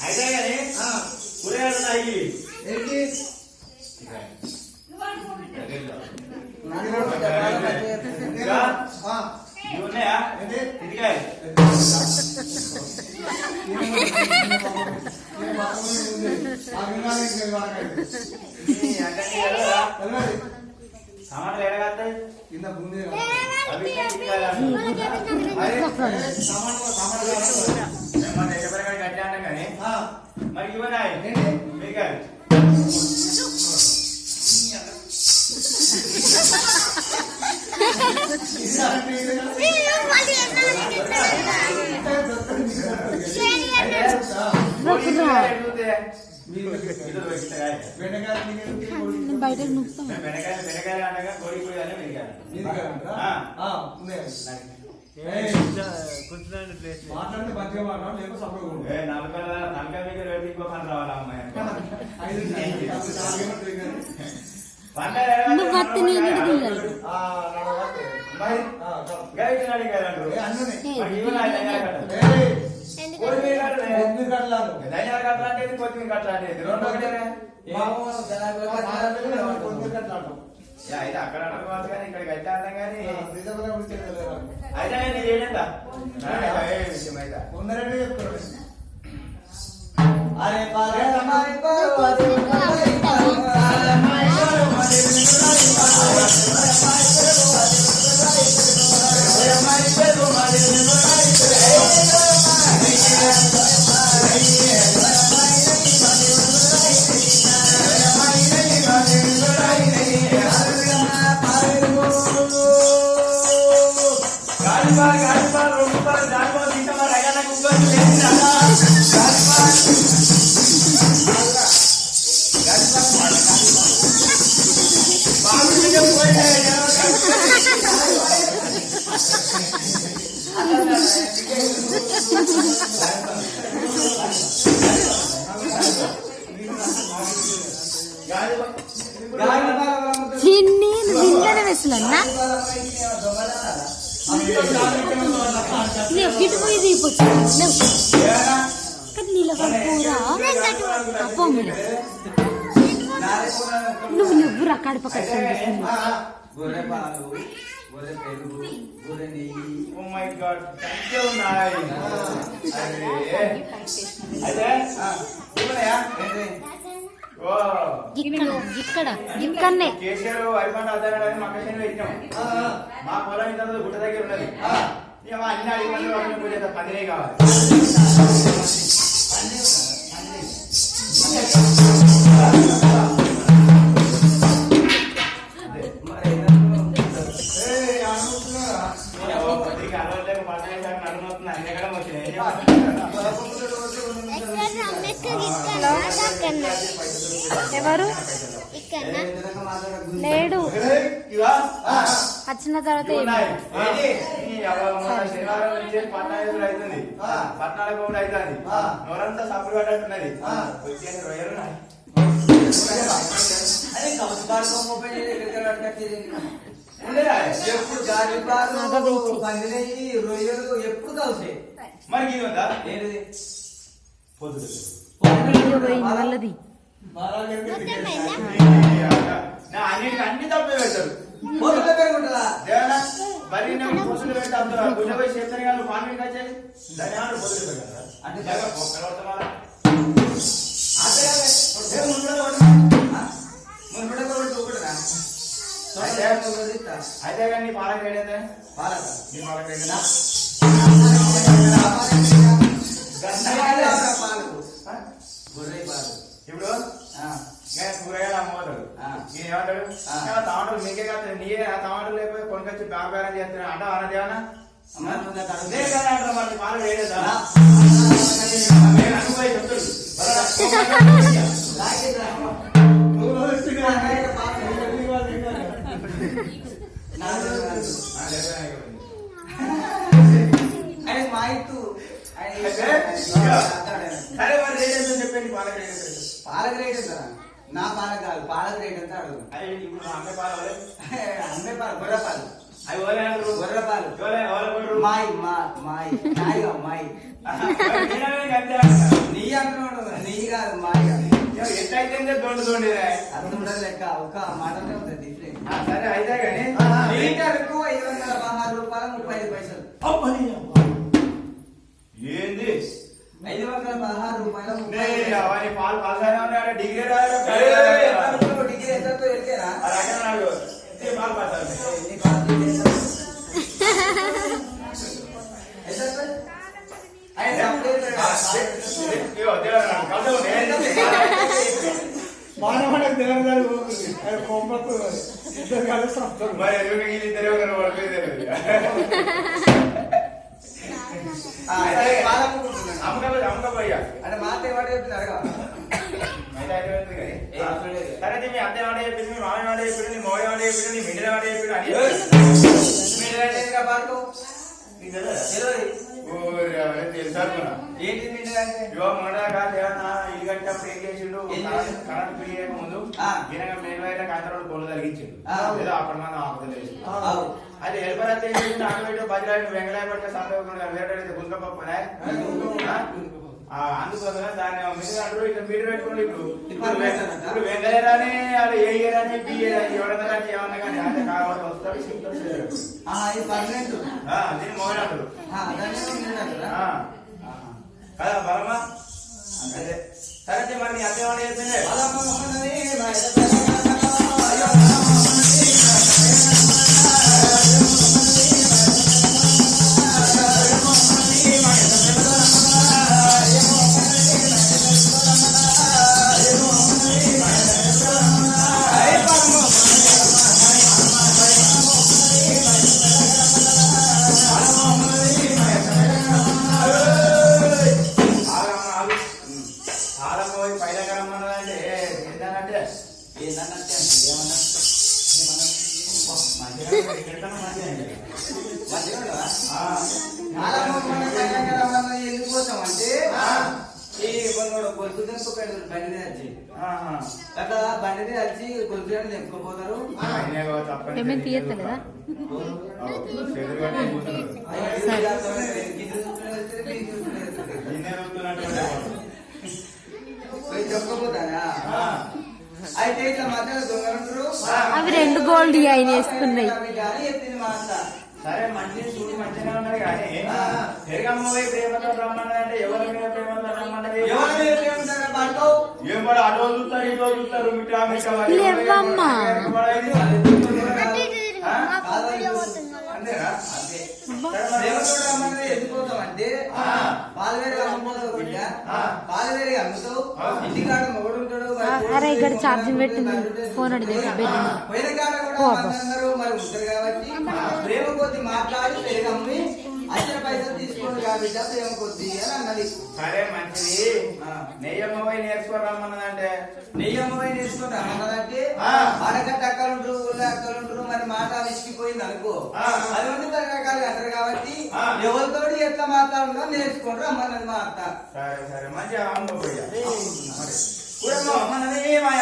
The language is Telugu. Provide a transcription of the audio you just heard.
అయితే కానీ కూరగాయలు ఉన్నాయి ఏంటి ఉన్నాయా ఇదిగా టమాటాలు ఎడగలుగుతాయి కింద బూందీ మన ఎవరికైనా గట్టి అంటాం కానీ మరి ఇవ్వనాయి మీకు బయట మాట్లాడితే మంచిగా మాట్లాడు లేకపోతే అయితే అక్కడ అనుకోవచ్చు కానీ ఇక్కడికి అయితే అర్థం కానీ అయితే నేను చేయలేదా విషయం అయితే ఉందరంటే చెప్తాడు అరే చిన్ని ఇంట్లోనే వేస్తున్నా గిట్టు పోయి తీపొచ్చు నీళ్ళ కూర అప్ప నువ్వు నువ్వురా కడప కట్టుకుంటున్నావు ఇక్కడ ఇక్కడనే కేసీఆర్ వరిపంట అద్దాలని మా కృష్ణ పెట్టినాం మా పొలం ఇంత గుట్ట దగ్గర ఉన్నది అన్ని అడిగి పందిరే కావాలి ఎవరు లేడు వచ్చిన తర్వాత శనివారం నుంచి పట్నాలు అవుతుంది పట్నాలకు కూడా అవుతుంది నోరంతా సప్పుడు పడ్డట్టున్నది ఎప్పుడు గాలిపాలు పందినేయి రొయ్యలు ఎప్పుడు కలిసి మరి ఇది ఉందా ఏంటిది వాళ్ళది అన్ని తప్పే పెడతారు మరి పొద్దులు పెడతా గుడ్డపై చేస్తాను కానీ పాలు వచ్చేది దాని ఆడు పొద్దులు పెట్టారా అంటే అయితే కానీ పాలకు రేడేదా పాలక నీ పాలకు రేడేదా ఇప్పుడు కూరగాయలు అమ్మవుతాడు నేను ఏమంటాడు టమాటోలు మీకే కాదు నీకే టమాటోలు లేకపోతే కొనుకొచ్చి వ్యాపారం చేస్తున్నా అంట అన్నదేమన్నా మరి పాలు వేయలేదా అనుకోయి చెప్తాడు మా ఇత్తు సరే మరి రేట్ ఎంత చెప్పండి పాలకు రేట్ పాలకు రేట్ ఎంత నా పాలకు కాదు పాలకు రేట్ ఎంత అడుగు ఇప్పుడు అమ్మే పాలు అమ్మే పాలు గొర్రె పాలు అవి ఓలే అంటారు. గొర్రె పాలు ఓలే ఓలే కొర్రు. మాయి మాయి నాయి కాదు మాయి నేననే అంతే అంటున్నా. నీ అంటున్నాడు నీ కాదు మాయి కాదు ఎట్లయితే దొండి అర్థం ఉండదు లెక్క ఒక మాటనే ఉంటుంది డిఫరెంట్. సరే అయితే కానీ లీటర్కు 516 రూపాయలు 35 పైసలు. ఏంది 516 రూపాయలు అవన్నీ పాలు పాల్సానే ఉన్నాడు డిగ్రీ రాయాలి డిగ్రీ ఎంతతో ఎరికేనా? పాలు పాసాలి నీ పాలు ఎంత? ఆయన మానవాడికి తెలియదు కొమ్మకు ఇద్దరు కలిసి వస్తారు. మరి ఇద్దరు అమ్మకపోయ్యా అంటే మాట ఏమంటే చెప్పింది అడగా సరే మీ అత్త మాట చెప్పింది, మీ మామయ్య మాట చెప్పింది, నీ మోయ మాట చెప్పింది, నీ మిడిల మాట చెప్పింది అని తెలుసా? ఏంటి మిండలంటే ఇవో మొన్నదాకా దేవన్నా ఇల్లు కట్టినప్పుడు ఏం చేసిండు? కరెంట్ బిల్ చేయక ముందు గినక మేలువైన కాంతరాడు పొలు తలిగించిండు. ఏదో అప్పటి మనం ఆపదలేదు. అది హెల్పర్ అయితే ఆటోమేటిక్ బజరాయి వెంగళాయ పట్ల సంతోషం వేరే గుంకపప్పు అందుకోసమే దాన్ని మీరు అంటారు ఇట్లా మీరు పెట్టుకోండి. ఇప్పుడు వెంగళరాని అది ఏరాని బియ్యరాని ఎవరన్నా కానీ ఏమన్నా కానీ అంటే కావాలి వస్తారు దీన్ని మోహన్ అంటారు కదా బలమా. అదే సరే మరి నీ అత్తే వాళ్ళు చెప్పింది ఎందుకోసం అంటే ఈ కొన్ని గొంతు తెంపుకోపోయారు బండి వచ్చి అట్లా బండి వచ్చి గొంతు తెంపుకోపోతారు. పేమెంట్ తీయత్తలేదా? చెప్పుకోపోతారా? అయితే ఇట్లా మధ్యలో దొంగలు అవి 2 గోల్డ్ ఆయన వేసుకున్నాయి. ఎత్తింది మా అత్త. సరే మంచిగా చూడు మంచిగా ఉన్నది కానీ పెరగమ్మ ప్రేమతో రమ్మన్నది అంటే ఎవరి మీద ప్రేమతో రమ్మన్నది? ఏం పడ అటో చూస్తారు ఇటో చూస్తారు లేవమ్మా. అంతేనా? ఎందుకోతామంటే పాలవేరు అమ్ముతావు బిడ్డ, పాలవేరి అమ్ముతావు ఇంటికాడ మొగుడు ఉంటాడు. అరే ఇక్కడ ఛార్జింగ్ పెట్టింది ఫోన్ అడిగి పోయిన కాడ కూడా అందరూ మరి ఉంటారు కాబట్టి ప్రేమ కొద్ది మాట్లాడి పెరగమ్మి అచ్చిన పైసలు తీసుకోండి కాబట్టి ప్రేమ కొద్ది అని అన్నది. సరే మంచిది నెయ్యమ్మపై నేర్చుకోరమ్మన్నదంటే నెయ్యమ్మపై నేర్చుకుని రమ్మన్నదంటే ఆడగట్ట అక్కలుంటారు ఊళ్ళో అక్కలుంటారు మరి మాట విసిగిపోయింది అనుకో అది ఉండి రకరకాలుగా అంటారు కాబట్టి ఎవరితోటి ఎట్లా మాట్లాడుతుందో నేర్చుకోండి రమ్మన్నది మా అత్త. సరే సరే మంచిగా అమ్మపోయా అమ్మన్నది మా